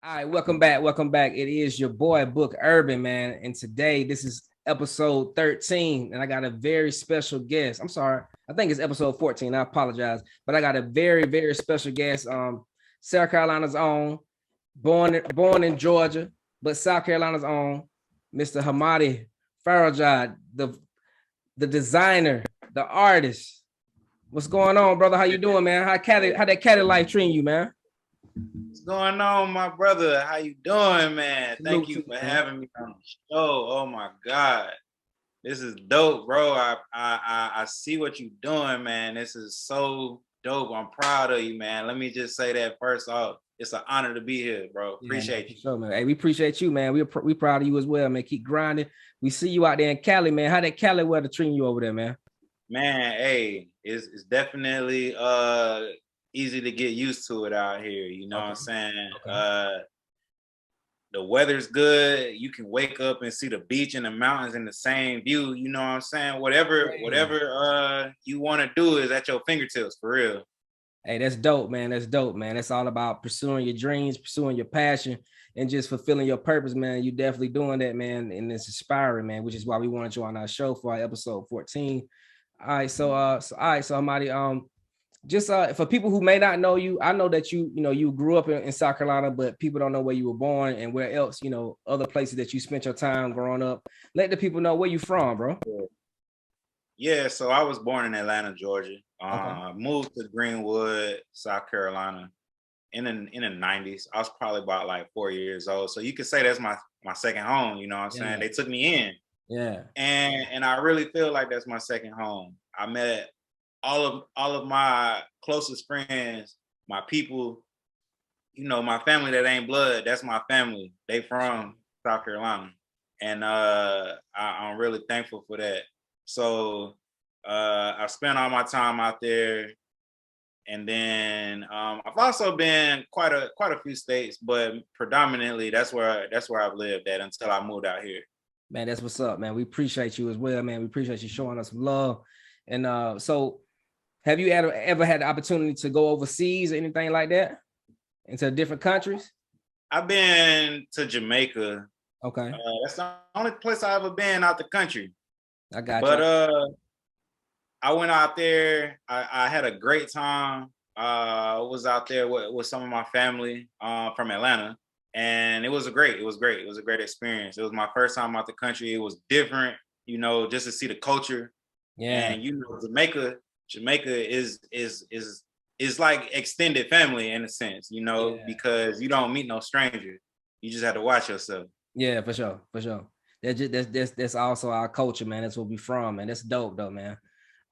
All right, welcome back. Welcome back. It is your boy Book Erban, man. And today this is episode 13. And I got a very special guest. I'm sorry. I think it's episode 14. I apologize. But I got a very, very special guest. South Carolina's own, born in Georgia, but South Carolina's own, Mr. Hamadi Farrajhad, the designer, the artist. What's going on, brother? How you doing, man? How that Cali life treating you, man? What's going on, my brother? How you doing, man? Thank Salute to you you, for man. having me on the show. Oh my God. This is dope, bro. I see what you're doing, man. This is so dope. I'm proud of you, man. Let me just say that first off. It's an honor to be here, bro. Yeah, man, Appreciate for you. sure, man. Hey, we appreciate you, man. We proud of you as well, man. Keep grinding. We see you out there in Cali, man. How that Cali weather treating you over there, man? Man, hey, it's definitely easy to get used to it out here. You know what Okay. I'm saying? Okay. The weather's good. You can wake up and see the beach and the mountains in the same view. You know what I'm saying? Hey, Whatever you want to do is at your fingertips for real. hey, that's dope, man. That's dope, man. That's all about pursuing your dreams, pursuing your passion, and just fulfilling your purpose, man. You definitely doing that, man. And it's inspiring, man, which is why we wanted you on our show for our episode 14. All right, so Amadi, just for people who may not know you, I know that you grew up in South Carolina, but people don't know where you were born and where else, other places that you spent your time growing up. Let the people know where you from, bro. Yeah, so I was born in Atlanta, Georgia. Okay. Moved to Greenwood, South Carolina in the 90s. I was probably about like 4 years old. So you could say that's my second home, you know what I'm saying? Yeah. They took me in. Yeah. And I really feel like that's my second home. I met all of my closest friends, my people, my family that ain't blood, that's my family. They from South Carolina. And I'm really thankful for that. So I spent all my time out there. And then I've also been quite a few states, but predominantly that's where I've lived at until I moved out here. Man, that's what's up, man. We appreciate you as well, man. We appreciate you showing us some love. And so have you ever had the opportunity to go overseas or anything like that into different countries? I've been to Jamaica. Okay. That's the only place I ever been out the country. I got But you. I went out there. I had a great time. I was out there with some of my family from Atlanta, and it was great. It was great. It was a great experience. It was my first time out the country. It was different, just to see the culture. Yeah. And Jamaica is like extended family in a sense, Yeah. because you don't meet no stranger. You just have to watch yourself. Yeah, for sure. For sure. That's also our culture, man. That's where we from, man. That's dope though, man.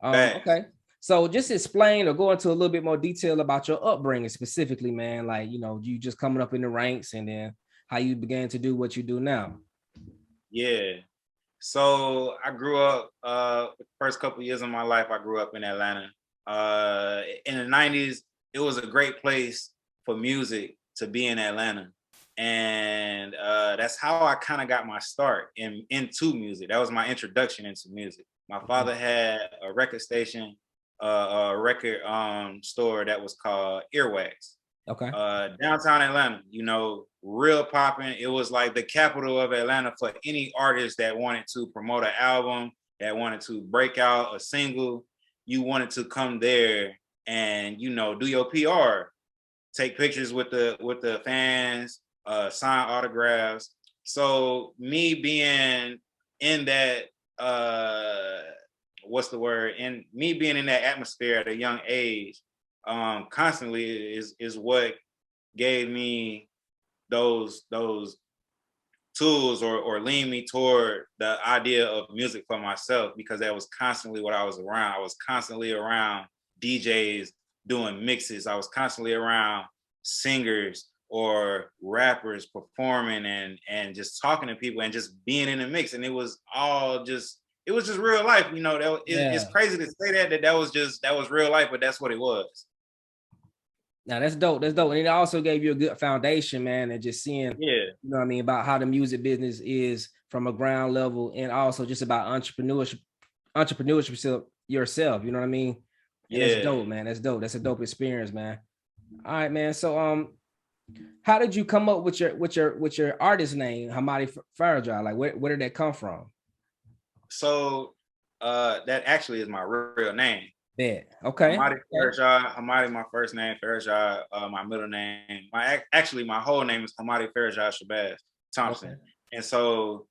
Facts. Okay. So just explain or go into a little bit more detail about your upbringing specifically, man. Like, you just coming up in the ranks and then how you began to do what you do now. Yeah. So I grew up the first couple of years of my life, I grew up in Atlanta. In the 90s, it was a great place for music to be in Atlanta. And that's how I kind of got my start into music. That was my introduction into music. My father had a record station, a record store that was called Earwax. Okay. Downtown Atlanta, real popping. It was like the capital of Atlanta for any artist that wanted to promote an album, that wanted to break out a single. You wanted to come there and do your PR, take pictures with the fans, sign autographs. So me being in that what's the word? And me being in that atmosphere at a young age, constantly is what gave me those tools or lean me toward the idea of music for myself, because that was constantly what I was around. I was constantly around DJs doing mixes. I was constantly around singers or rappers performing and just talking to people and just being in the mix. And it was just real life. It's Yeah. crazy to say that was real life, but that's what it was. Now that's dope. That's dope. And it also gave you a good foundation, man, and just seeing, Yeah. what I mean, about how the music business is from a ground level and also just about entrepreneurship yourself, you know what I mean? And that's Yeah. dope, man. That's dope. That's a dope experience, man. All right, man. So How did you come up with your artist name, Hamadi Farrajhad? Like, where did that come from? So that actually is my real name. Yeah. Okay. Hamadi Farrajhad. Hamadi, my first name. Farrajhad, my middle name. My whole name is Hamadi Farrajhad Shabazz Thompson. Okay. And so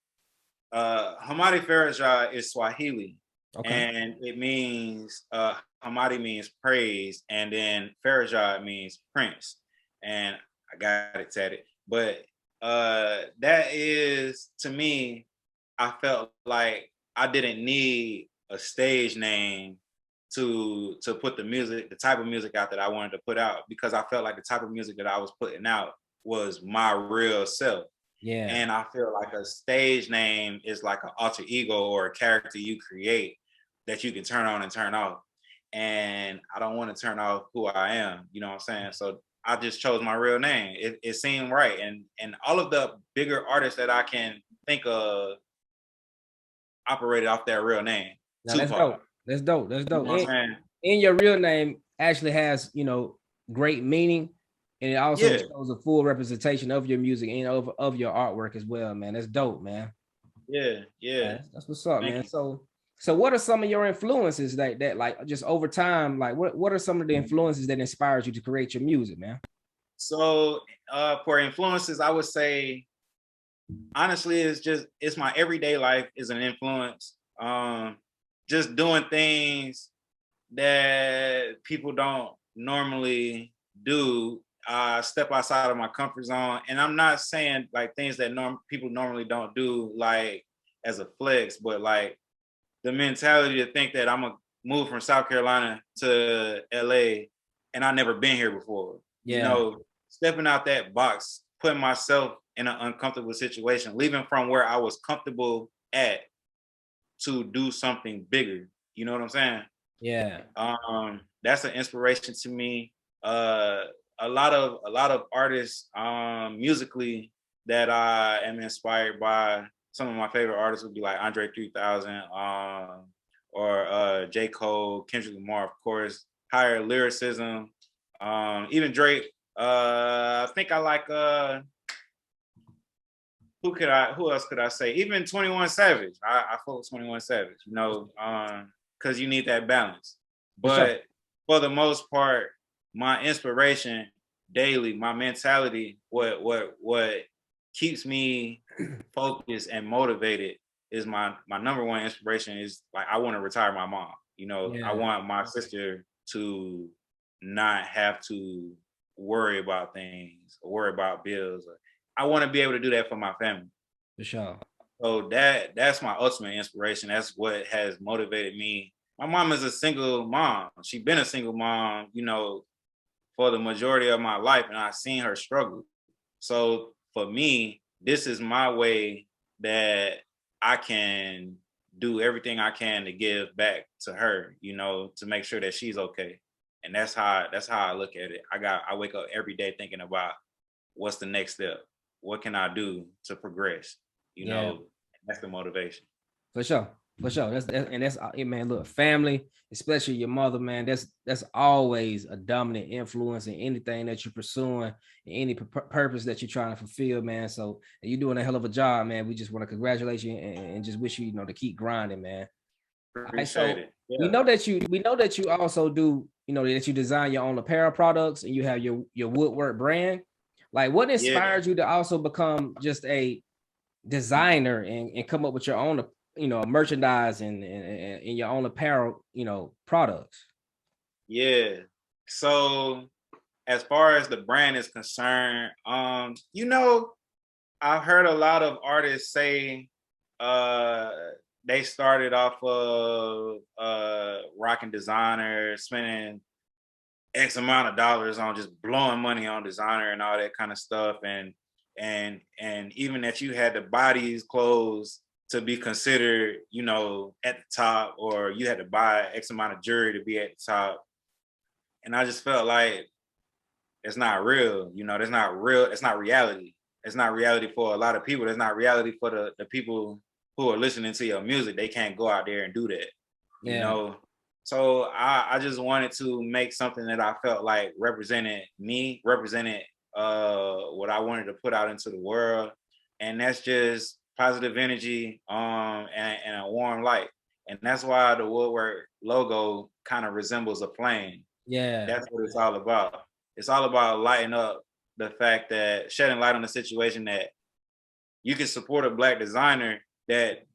Hamadi Farrajhad is Swahili. Okay. And it means Hamadi means praise, and then Farrajhad means prince. And I got it tatted. But that is, to me, I felt like I didn't need a stage name to put the type of music out that I wanted to put out, because I felt like the type of music that I was putting out was my real self. Yeah. And I feel like a stage name is like an alter ego or a character you create that you can turn on and turn off. And I don't want to turn off who I am, you know what I'm saying? So I just chose my real name. It seemed right. And all of the bigger artists that I can think of operated off that real name. Now, that's dope. That's dope. That's dope. You know and your real name actually has, great meaning. And it also shows a full representation of your music and of your artwork as well, man. That's dope, man. Yeah. That's what's up, man. So what are some of your influences that like just over time, like what are some of the influences that inspired you to create your music, man? So for influences, I would say, honestly, it's my everyday life is an influence. Just doing things that people don't normally do. Step outside of my comfort zone. And I'm not saying like things that people normally don't do, like as a flex, but like the mentality to think that I'm gonna move from South Carolina to LA and I've never been here before. Yeah. Stepping out that box, putting myself in an uncomfortable situation, leaving from where I was comfortable at to do something bigger. You know what I'm saying? Yeah. That's an inspiration to me. A lot of artists musically that I am inspired by. Some of my favorite artists would be like Andre 3000, or J. Cole, Kendrick Lamar, of course. Higher lyricism. Even Drake. I think I like who else could I say? Even 21 Savage. I fuck with 21 Savage, because you need that balance. But for the most part, my inspiration daily, my mentality, what keeps me focused and motivated is my number one inspiration is like, I want to retire my mom. I want my sister to not have to worry about things, or worry about bills. I want to be able to do that for my family. For sure. So that's my ultimate inspiration. That's what has motivated me. My mom is a single mom. She's been a single mom, for the majority of my life, and I've seen her struggle. So for me, this is my way that I can do everything I can to give back to her, to make sure that she's okay. And that's how I look at it. I wake up every day thinking about what's the next step? What can I do to progress? That's the motivation. For sure. That's man. Look, family, especially your mother, man. That's always a dominant influence in anything that you're pursuing, in any purpose that you're trying to fulfill, man. So you're doing a hell of a job, man. We just want to congratulate you and just wish you, to keep grinding, man. Appreciate it. Yeah. We know that you also do, that you design your own apparel products and you have your woodwork brand. Like, what inspired you to also become just a designer and come up with your own, merchandise and your own apparel, products? Yeah. So as far as the brand is concerned, I've heard a lot of artists say they started off of rocking designer, spending X amount of dollars on just blowing money on designer and all that kind of stuff. And even that you had to buy these clothes to be considered, at the top, or you had to buy X amount of jewelry to be at the top. And I just felt like it's not real, that's not real. It's not reality. It's not reality for a lot of people. It's not reality for the people who are listening to your music. They can't go out there and do that, So I just wanted to make something that I felt like represented me, represented what I wanted to put out into the world, and that's just positive energy, and a warm light. And that's why the Woodwork logo kind of resembles a plane. Yeah. That's what it's all about. It's all about lighting up the fact that shedding light on the situation that you can support a Black designer that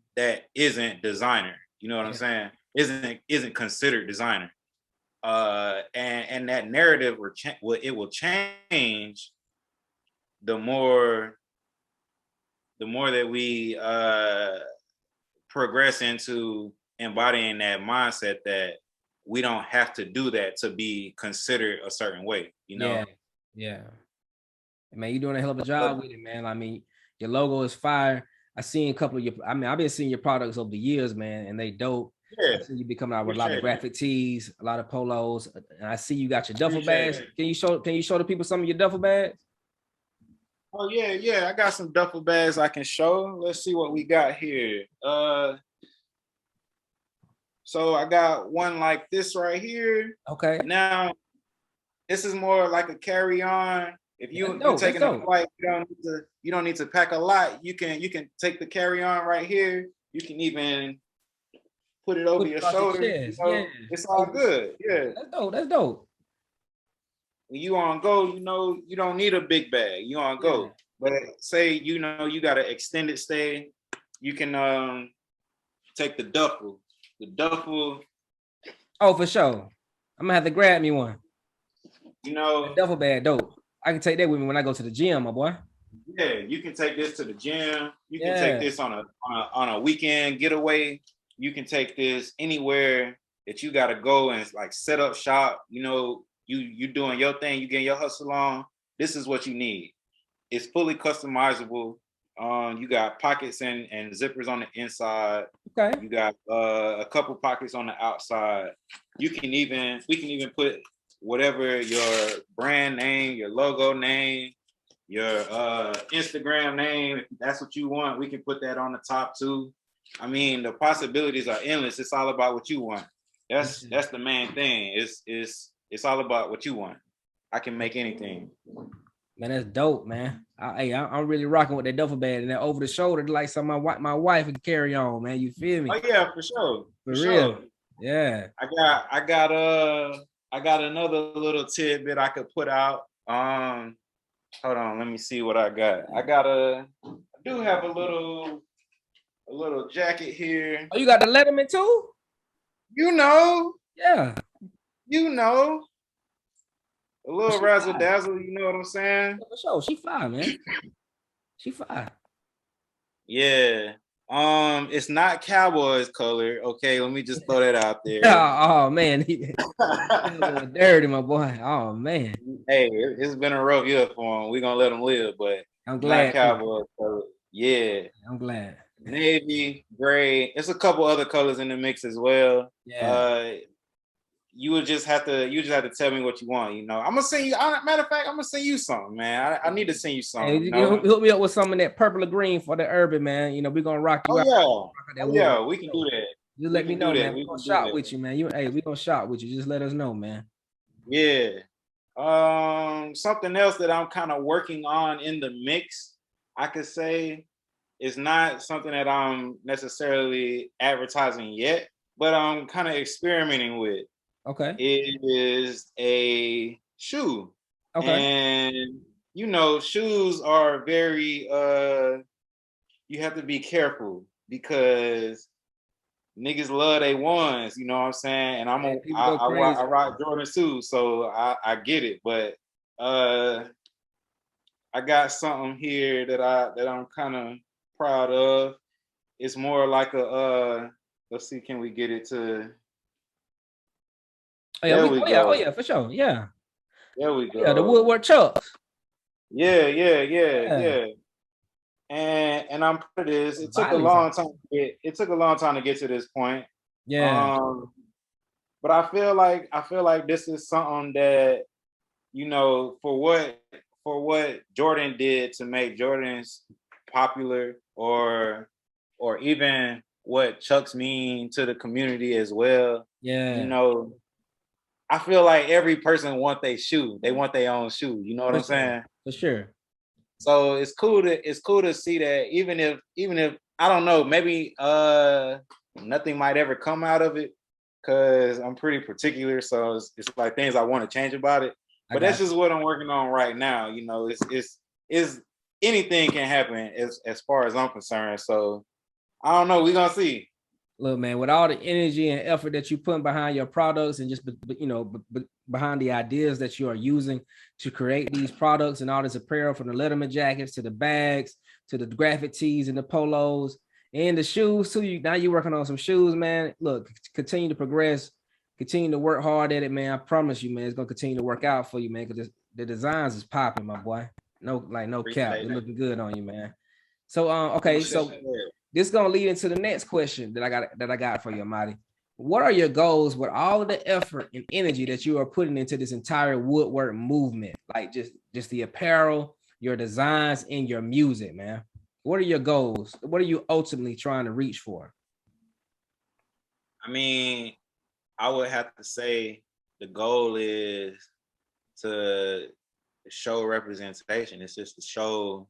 isn't designer. You know what I'm saying? Isn't considered designer. And that narrative will change the more that we progress into embodying that mindset that we don't have to do that to be considered a certain way, you know? Yeah. Man, you're doing a hell of a job with it, man. I mean, your logo is fire. I seen a couple of your, I mean, I've been seeing your products over the years, man, and they dope. Yeah. I see you be coming out with a lot of graphic tees, a lot of polos, and I see you got your duffel bags. Can you show the people some of your duffel bags? Oh yeah. I got some duffel bags I can show. Let's see what we got here. So I got one like this right here. Okay. Now, this is more like a carry-on. If you're taking a flight, you don't need to pack a lot. You can take the carry-on right here. You can even put it over your shoulder. You know, it's all good. Yeah. That's dope. When you on go, you don't need a big bag. You on go. But say, you got an extended stay, you can take the duffel. The duffel. Oh, for sure. I'm gonna have to grab me one. The duffel bag, dope. I can take that with me when I go to the gym, my boy. Yeah, you can take this to the gym. You can take this on a weekend getaway. You can take this anywhere that you gotta go and like set up shop. You doing your thing, you getting your hustle on. This is what you need. It's fully customizable. You got pockets and zippers on the inside. Okay. You got a couple pockets on the outside. We can even put whatever your brand name, your logo name, your Instagram name, if that's what you want, we can put that on the top too. I mean, the possibilities are endless. It's all about what you want. That's the main thing. It's all about what you want. I can make anything. Man, that's dope, man. I'm really rocking with that duffel bag and that over the shoulder, like something my wife can carry on, man. You feel me? Oh yeah, for sure. For real. Sure. Yeah. I got another little tidbit I could put out. Hold on, let me see what I got. I do have a little jacket here. Oh, you got the Letterman too? Yeah. A little razzle dazzle, you know what I'm saying? For sure, she fine, man. She fine. Yeah. It's not Cowboys color. Okay, let me just throw that out there. Oh man, dirty, my boy. Oh man. Hey, it's been a rough year for him. We're gonna let him live, but I'm glad. Not Cowboys color. Yeah. I'm glad. Navy, gray. There's a couple other colors in the mix as well. Yeah. You would just have to tell me what you want. I'm gonna send you. Matter of fact, I'm gonna send you something, man. I need to send you something. Hey, hook me up with some of that purple or green for the urban, man. We're gonna rock you out. Yeah, we can do that. Just let me know, man. We're gonna shop with you, man. We're gonna shop with you. Just let us know, man. Yeah. Something else that I'm kind of working on in the mix, I could say, is not something that I'm necessarily advertising yet, but I'm kind of experimenting with. Okay. It is a shoe. Okay. And shoes are very you have to be careful because niggas love they ones, you know what I'm saying? And I rock Jordan too, so I get it. But I got something here that I'm kind of proud of. It's more like a let's see, can we get it to? Oh yeah, for sure. Yeah. There we go. Yeah, the woodwork chucks. Yeah. And I'm proud of this. It took a long time to get to this point. Yeah. But I feel like this is something that, for what Jordan did to make Jordans popular, or even what Chucks mean to the community as well. Yeah. I feel like every person want their shoe. They want their own shoe. You know what I'm saying? For sure. So it's cool to see that even if I don't know, maybe nothing might ever come out of it because I'm pretty particular. So it's like things I want to change about it. But that's just what I'm working on right now. You know, it's anything can happen as far as I'm concerned. So I don't know. We're gonna see. Look, man, with all the energy and effort that you put behind your products and just, you know, behind the ideas that you are using to create these products and all this apparel, from the Letterman jackets to the bags to the graphic tees and the polos and the shoes too. Now you're working on some shoes, man. Look, continue to progress, continue to work hard at it, man. I promise you, man, it's gonna continue to work out for you, man, because the designs is popping, my boy. No cap. They're looking good on you, man. So okay, so this is gonna lead into the next question that I got for you, Hamadi. What are your goals with all of the effort and energy that you are putting into this entire woodwork movement? Like just the apparel, your designs, and your music, man. What are your goals? What are you ultimately trying to reach for? I mean, I would have to say the goal is to show representation. It's just to show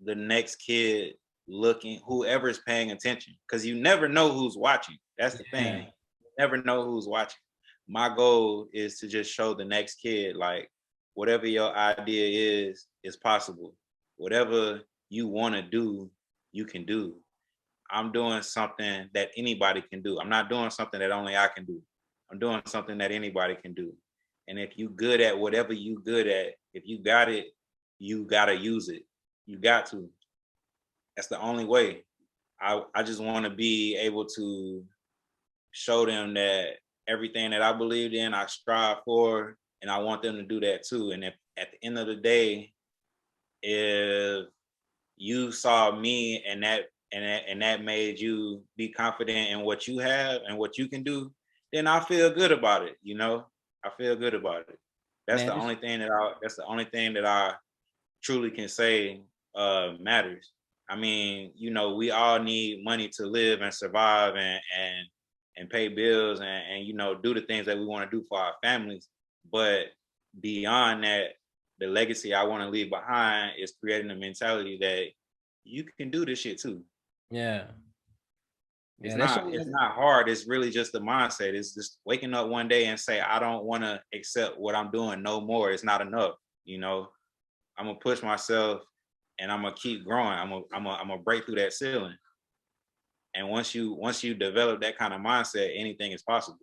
the next kid looking, whoever's paying attention, because you never know who's watching. That's the thing. You never know who's watching. My goal is to just show the next kid, like, whatever your idea is possible. Whatever you want to do, you can do. I'm doing something that anybody can do. I'm not doing something that only I can do. I'm doing something that anybody can do. And if you good at whatever you good at, if you got it, you gotta use it. You got to. That's the only way. I just want to be able to show them that everything that I believed in, I strive for, and I want them to do that too. And if at the end of the day, if you saw me and that made you be confident in what you have and what you can do, then I feel good about it. You know, I feel good about it. That's the only thing that I truly can say matters. I mean, you know, we all need money to live and survive and pay bills and you know, do the things that we want to do for our families. But beyond that, the legacy I want to leave behind is creating a mentality that you can do this shit too. Yeah. It's not hard. It's really just the mindset. It's just waking up one day and say, I don't want to accept what I'm doing no more. It's not enough. You know, I'm gonna push myself and I'm gonna keep growing. I'm gonna break through that ceiling. And once you develop that kind of mindset, anything is possible.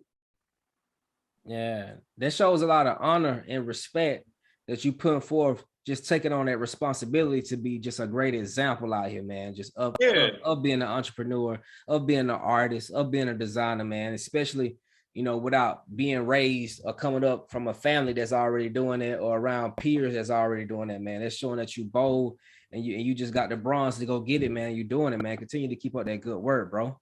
Yeah, that shows a lot of honor and respect that you put forth, just taking on that responsibility to be just a great example out here, man. Just of being an entrepreneur, of being an artist, of being a designer, man. Especially, you know, without being raised or coming up from a family that's already doing it or around peers that's already doing that, man. That's showing that you bold and you just got the bronze to go get it, man. You're doing it, man. Continue to keep up that good work, bro.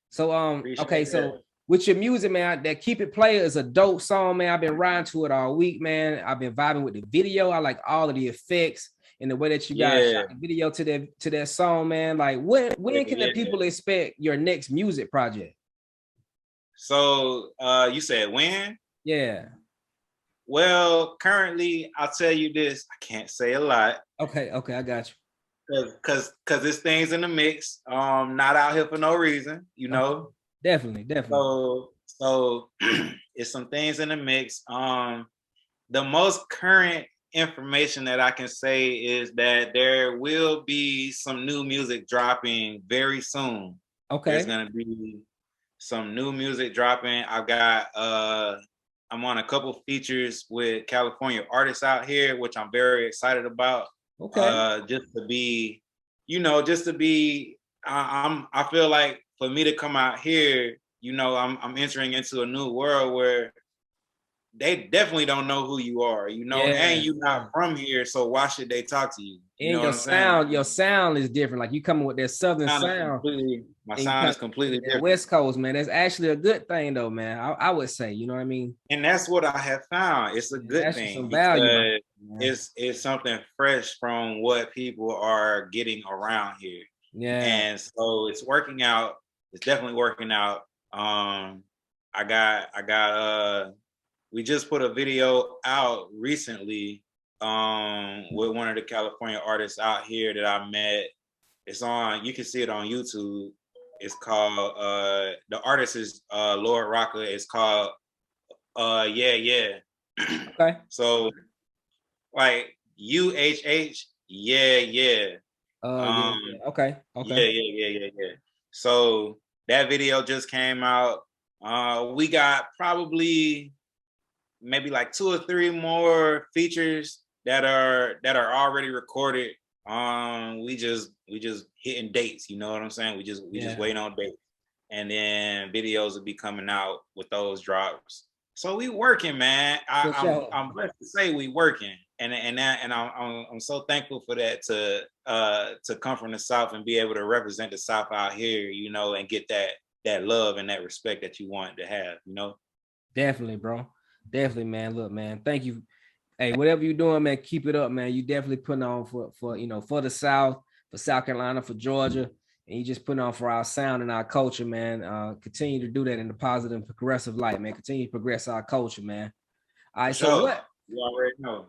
So okay, so with your music, man, that Keep It Player is a dope song, man. I've been riding to it all week, man. I've been vibing with the video. I like all of the effects and the way that you guys shot the video to that song, man. Like when can the people expect your next music project? So you said when? Yeah. Well, currently, I'll tell you this. I can't say a lot. Okay, I got you. Cause this thing's in the mix. Not out here for no reason, you know. Okay. Definitely. So it's some things in the mix. The most current information that I can say is that there will be some new music dropping very soon. Okay. There's gonna be some new music dropping. I'm on a couple features with California artists out here, which I'm very excited about. Okay. Just to be, I feel like for me to come out here, you know, I'm entering into a new world where they definitely don't know who you are, you know, and you're not from here, so why should they talk to you? You know what I'm saying? Your sound is different. Like you coming with that southern sound. My sound is completely different. West Coast, man. That's actually a good thing, though, man. I would say, you know what I mean? And that's what I have found. It's a good thing some value, because it's something fresh from what people are getting around here. Yeah. And so it's working out. It's definitely working out. we just put a video out recently with one of the California artists out here that I met. It's on, you can see it on YouTube. It's called the artist is Lord Rocker. It's called Yeah Yeah. Okay. So like UHH, yeah, yeah. Yeah, Um, yeah. Okay. yeah, Okay. yeah. So that video just came out. We got probably maybe like 2 or 3 more features that are already recorded. We just hitting dates, you know what I'm saying? We just waiting on dates. And then videos will be coming out with those drops. So we working, man. For sure. I'm blessed to say we working, and I'm so thankful for that to come from the South and be able to represent the South out here, you know, and get that love and that respect that you want to have, you know. Definitely, bro. Definitely, man. Look, man. Thank you. Hey, whatever you're doing, man, keep it up, man. You definitely putting on for for the South, for South Carolina, for Georgia, and you just putting on for our sound and our culture, man. Continue to do that in the positive and progressive light, man. Continue to progress our culture, man. All For right, so sure. what? You already know.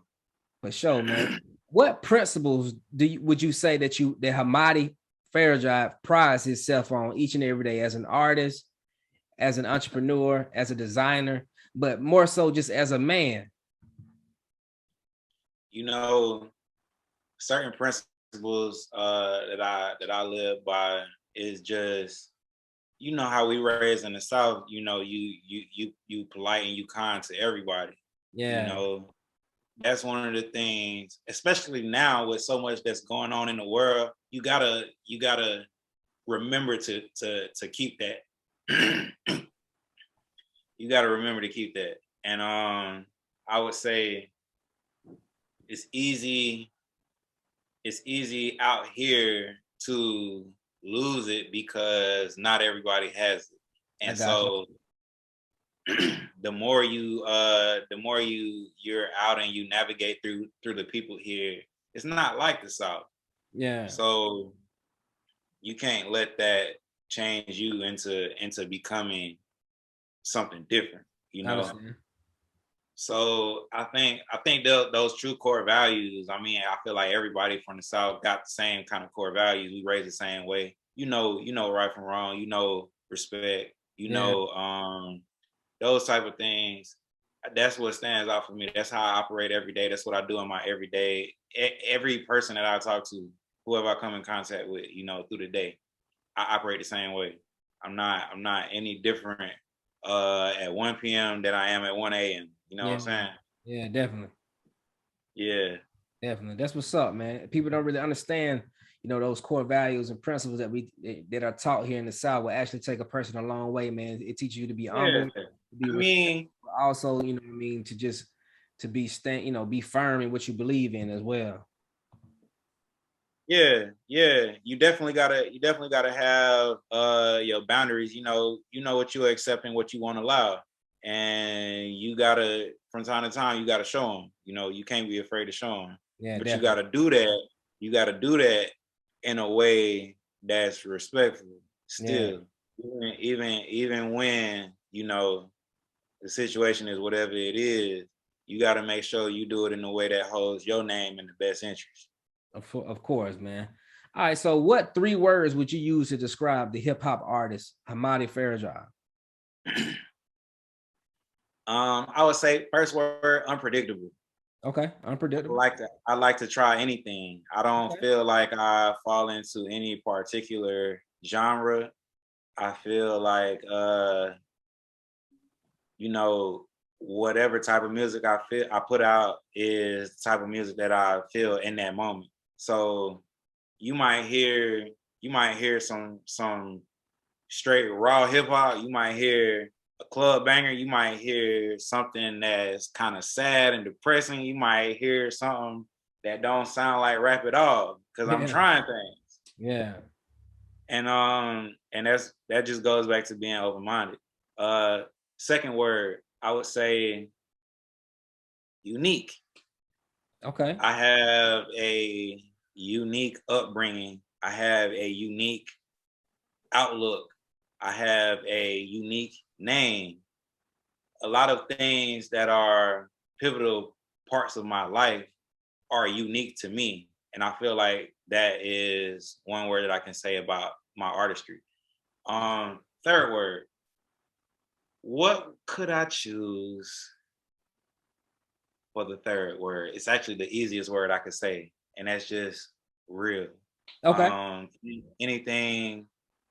For sure, man. What principles would you say that Hamadi Farrajhad prides himself on each and every day as an artist, as an entrepreneur, as a designer, but more so just as a man? You know, certain principles that I live by is just, you know, how we raised in the South. You know, you polite and you kind to everybody. You Yeah. know, that's one of the things, especially now with so much that's going on in the world. You gotta remember to keep that. You gotta remember to keep that. And I would say it's easy out here to lose it because not everybody has it. I And got you. so the more you're out and you navigate through the people here, it's not like the South. Yeah. So you can't let that change you into becoming something different, you I know. understand. So I think those true core values. I mean, I feel like everybody from the South got the same kind of core values. We raised the same way. You know right from wrong. You know respect. You Yeah. know those type of things. That's what stands out for me. That's how I operate every day. That's what I do in my everyday. Every person that I talk to, whoever I come in contact with, you know, through the day, I operate the same way. I'm not any different at 1 p.m. than I am at 1 a.m. You know what Yeah. I'm saying? Yeah, definitely. Yeah. Definitely. That's what's up, man. People don't really understand, those core values and principles that are taught here in the South will actually take a person a long way, man. It teaches you to be Yeah. humble, to be I mean, also, to just to be be firm in what you believe in as well. yeah. You definitely gotta have your boundaries. You know what you accept and what you want to allow. And you gotta, from time to time, you gotta show them. You know, you can't be afraid to show them. Yeah, But you definitely. gotta do that. You gotta do that in a way that's respectful. Yeah, Still, even when the situation is whatever it is, you got to make sure you do it in a way that holds your name in the best interest. of course, man. All right, so what 3 words would you use to describe the hip hop artist Hamadi Farrajhad? I would say first word, unpredictable. Okay, unpredictable. I like to try anything. I don't Okay. feel like I fall into any particular genre. I feel like whatever type of music I put out is the type of music that I feel in that moment. So you might hear some straight raw hip hop. You might hear a club banger. You might hear something that's kind of sad and depressing. You might hear something that don't sound like rap at all because I'm Yeah. trying things. Yeah. And that just goes back to being open minded. Second word, I would say unique. Okay. I have a unique upbringing. I have a unique outlook. I have a unique name. a lot of things that are pivotal parts of my life are unique to me. And I feel like that is one word that I can say about my artistry. Third word, what could I choose for the third word? It's actually the easiest word I could say, and that's just real. Okay. Anything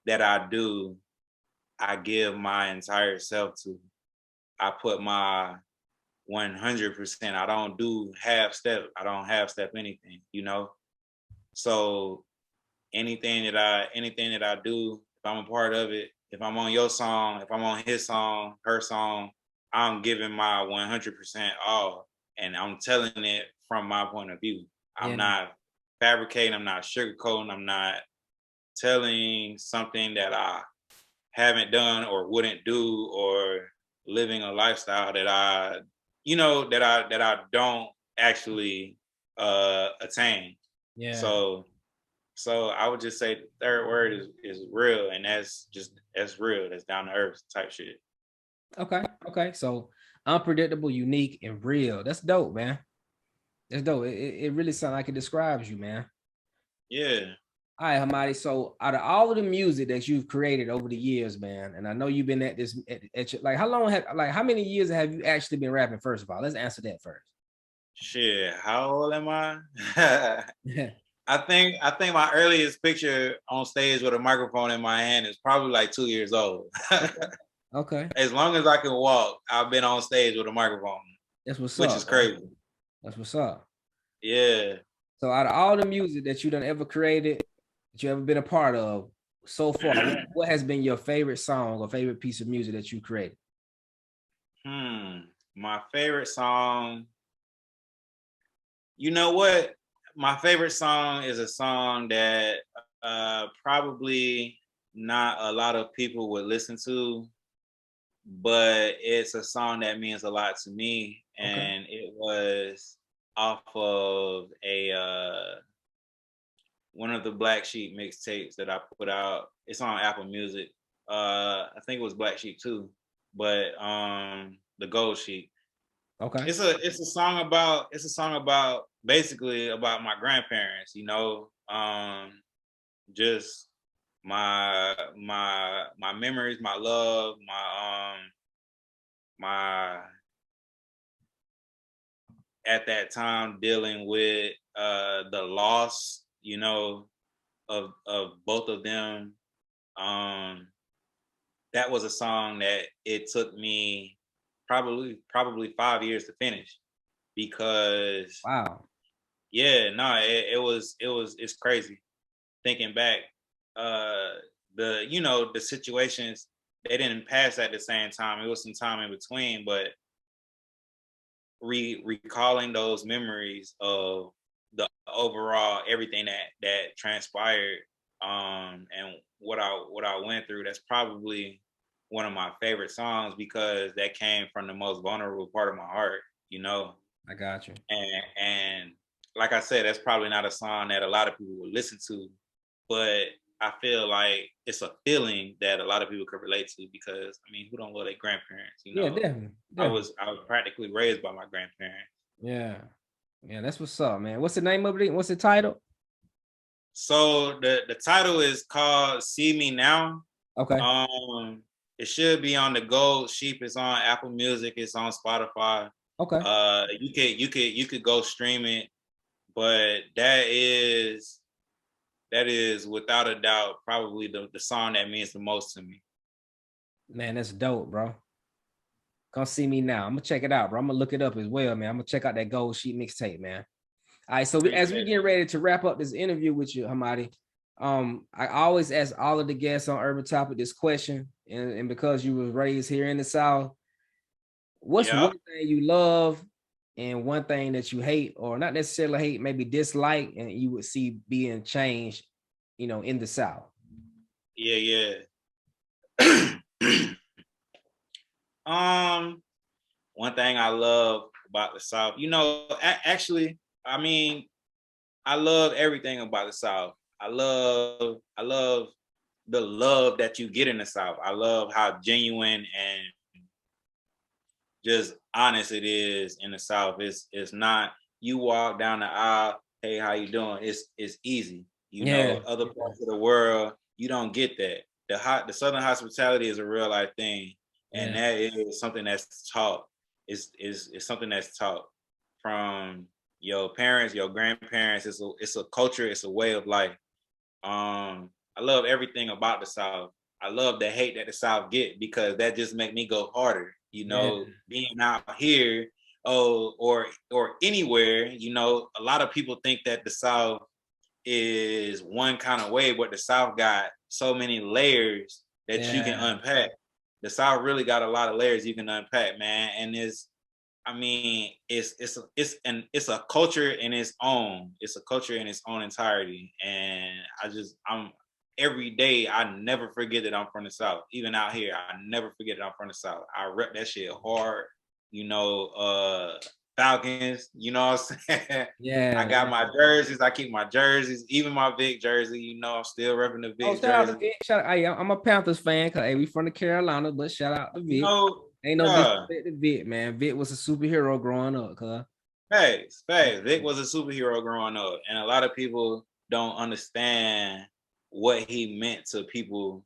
that I do, I give my entire self to. I put my 100%. I don't do half step. I don't half step anything, you know? So anything that I do, if I'm a part of it, if I'm on your song, if I'm on his song, her song, I'm giving my 100% all, and I'm telling it from my point of view. I'm not fabricating. I'm not sugarcoating. I'm not telling something that I haven't done or wouldn't do, or living a lifestyle that I don't actually attain. Yeah. So I would just say the third word is real, and that's real. That's down to earth type shit. Okay. Okay. So unpredictable, unique, and real. That's dope, man. That's dope. It really sounds like it describes you, man. Yeah. All right, Hamadi. So, out of all of the music that you've created over the years, man, and I know you've been at this, like, how many years have you actually been rapping? First of all, let's answer that first. Shit. How old am I? Yeah. I think my earliest picture on stage with a microphone in my hand is probably like 2 years old. Okay. Okay. As long as I can walk, I've been on stage with a microphone, That's what's which is up, man. crazy. That's what's up. Yeah. So, out of all the music that you done ever created, that you ever been a part of so far, what has been your favorite song or favorite piece of music that you created? My favorite song. You know what? My favorite song is a song that probably not a lot of people would listen to, but it's a song that means a lot to me, Okay. and it was off of a one of the Black Sheep mixtapes that I put out. It's on Apple Music. I think it was Black Sheep too, but the Gold Sheep. Okay. It's a song about basically about my grandparents, just my memories, my love, my at that time dealing with the loss, of both of them. Um that was a song that it took me probably 5 years to finish, because Wow. yeah, no, it's crazy thinking back. Uh, the situations, they didn't pass at the same time. It was some time in between, but recalling those memories of the overall everything that transpired, and what I went through. That's probably one of my favorite songs, because that came from the most vulnerable part of my heart. You know, I got you. and like I said, that's probably not a song that a lot of people would listen to, but I feel like it's a feeling that a lot of people could relate to, because I mean, who don't love their grandparents? Yeah, definitely. I Definitely. was I was practically raised by my grandparents. Yeah. Yeah, that's what's up, man. What's the name of it? What's the title? So the title is called "See Me Now." Okay. Um, it should be on the Gold Sheep. It's on Apple Music. It's on Spotify. Okay. You could go stream it, but that is without a doubt probably the song that means the most to me. Man, that's dope, bro. Come see me now. I'm gonna check it out, bro. I'm gonna look it up as well, man. I'm gonna check out that Gold Sheet mixtape, man. All right, so as we Appreciate get it. ready to wrap up this interview with you, Hamadi, I always ask all of the guests on Urban Topic this question, and because you was raised here in the South, what's Yeah. one thing you love and one thing that you hate, or not necessarily hate, maybe dislike, and you would see being changed, in the South? Yeah, yeah. um, One thing I love about the South, actually, I mean, I love everything about the South. I love the love that you get in the South. I love how genuine and just honest it is in the South. It's not you walk down the aisle, hey, how you doing? It's easy. You know, Yeah. other parts of the world, you don't get that. The Southern hospitality is a real life thing, and Yeah. that is something that's taught. Is something that's taught from your parents, your grandparents. It's a culture. It's a way of life. I love everything about the South. I love the hate that the South get because that just make me go harder. You Yeah. know, being out here, or anywhere, you know, a lot of people think that the South is one kind of way, but the South got so many layers that you can Yeah. unpack. The South really got a lot of layers you can unpack, man. And it's a culture in its own. It's a culture in its own entirety. And I'm every day I never forget that I'm from the South. Even out here, I never forget that I'm from the South. I rep that shit hard. You know, Falcons, you know what I'm saying? I Yeah. got my jerseys, I keep my jerseys, even my Vic jersey, you know, I'm still repping the Oh, Vic shout out to jersey. Vic. Hey, I'm a Panthers fan because hey, we from the Carolina, but shout out to You Vic. know, Ain't no yeah. disrespect to Vic, man. Vic was a superhero growing up, cuz. Facts. Vic was a superhero growing up, and a lot of people don't understand what he meant to people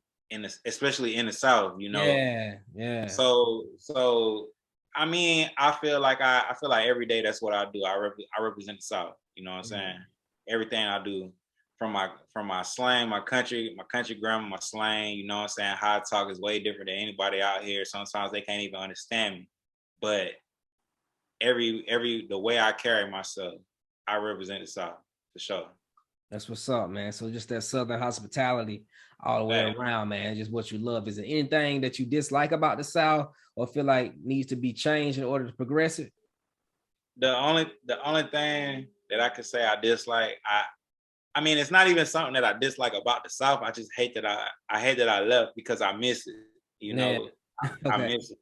especially in the South. You know, Yeah, yeah, so I mean, I feel like every day that's what I do. I represent the South. You know what I'm saying? Everything I do, from my slang, my country grammar, my slang. You know what I'm saying? How I talk is way different than anybody out here. Sometimes they can't even understand me, but every the way I carry myself, I represent the South for sure. that's what's up, man. So just that Southern hospitality all the way Hey, around, man. Just what you love. Is there anything that you dislike about the South or feel like needs to be changed in order to progress it? the only thing that I could say I dislike, I mean it's not even something that I dislike about the South. I just hate that I hate that I left because I miss it. You Yeah. know, I Okay. miss it.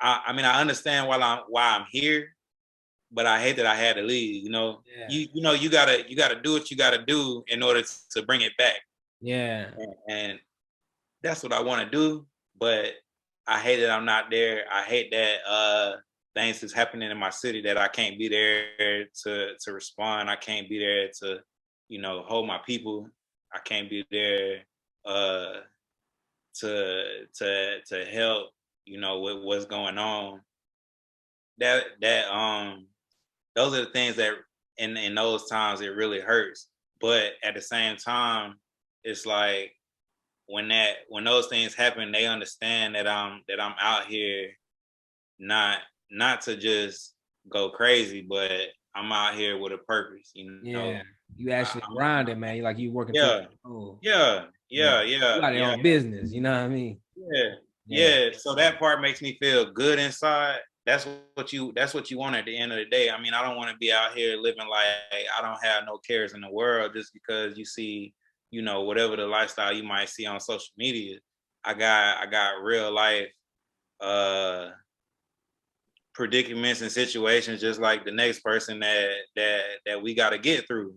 I mean I understand why I'm here, but I hate that I had to leave. You know, Yeah. you gotta do what you gotta do in order to bring it back, Yeah. and that's what I want to do, but I hate that I'm not there. I hate that things is happening in my city that I can't be there to respond. I can't be there to, hold my people. I can't be there uh to help, with what's going on. That those are the things that in those times it really hurts. But at the same time, it's like when those things happen, they understand that I'm out here not not to just go crazy, but I'm out here with a purpose. Yeah. You I, actually grinding, man. Like you working towards yeah, your goal. yeah, Yeah. yeah, You yeah, got your yeah, own business, you know what I mean? yeah, Yeah. yeah. So that part makes me feel good inside. That's what you want at the end of the day. I mean, I don't want to be out here living like I don't have no cares in the world just because you see, whatever the lifestyle you might see on social media. I got real life uh predicaments and situations just like the next person that we got to get through.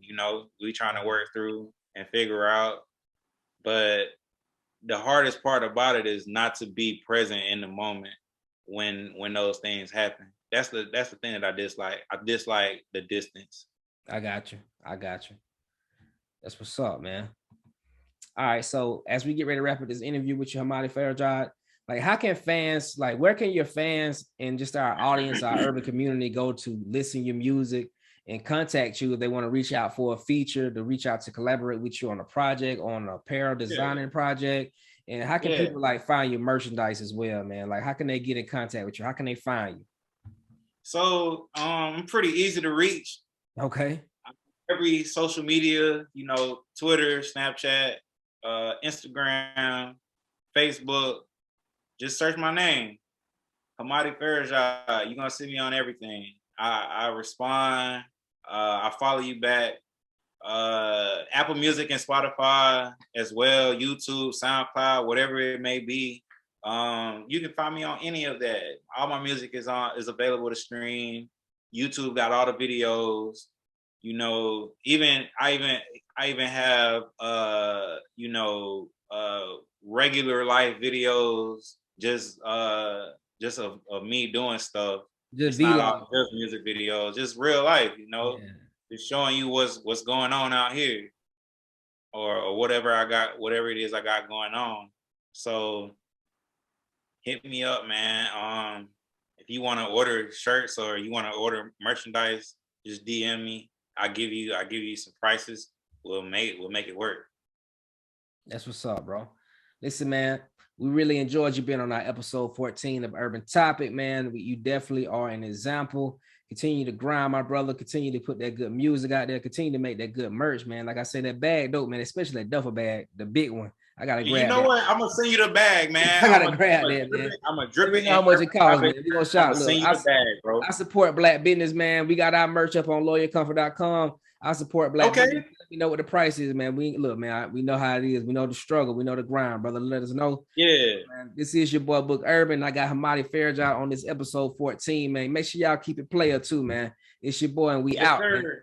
We trying to work through and figure out. But the hardest part about it is not to be present in the moment when those things happen. That's the thing that I dislike. I dislike the distance. I got you. I got you. That's what's up, man. All right. So as we get ready to wrap up this interview with you, Hamadi Farrajhad, like how can fans, like where can your fans and just our audience, our urban community go to listen your music and contact you if they want to reach out for a feature, to reach out to collaborate with you on a project, on a apparel Yeah, designing project? And how can yeah. people like find your merchandise as well, man? Like how can they get in contact with you? How can they find you? So I'm pretty easy to reach. Okay. Every social media, Twitter, Snapchat, Instagram, Facebook. Just search my name, Hamadi Farrajhad. You're gonna see me on everything. I respond. I follow you back. Apple Music and Spotify as well, YouTube, SoundCloud, whatever it may be. You can find me on any of that. All my music is available to stream. YouTube got all the videos. Even I even have regular life videos, just just of me doing stuff. Just It's not vlog. all just music videos, just real life, you know, Yeah. just showing you what's going on out here, or whatever it is I got going on. So hit me up, man. If you want to order shirts or you want to order merchandise, just DM me. I'll give you some prices. We'll make it work. That's what's up, bro. Listen, man, we really enjoyed you being on our episode 14 of Urban Topic, man. You definitely are an example. Continue to grind, my brother. Continue to put that good music out there. Continue to make that good merch, man. Like I said, that bag dope, man, especially that duffel bag, the big one. I gotta grab You know that. what? I'm gonna send you the bag, man. I gotta grab that, man. I'm gonna drip it. How much it costs, man. We gonna I'm shop. gonna Look, send you the bag, bro. I support Black business, man. We got our merch up on lawyercomfort.com. I support Black business. We know what the price is, man. We look, man. We know how it is. We know the struggle. We know the grind, brother. Let us know. Yeah. Man, this is your boy Book Erban. I got Hamadi Farrajhad on this episode 14, man. Make sure y'all keep it player too, man. It's your boy, and we out. Man.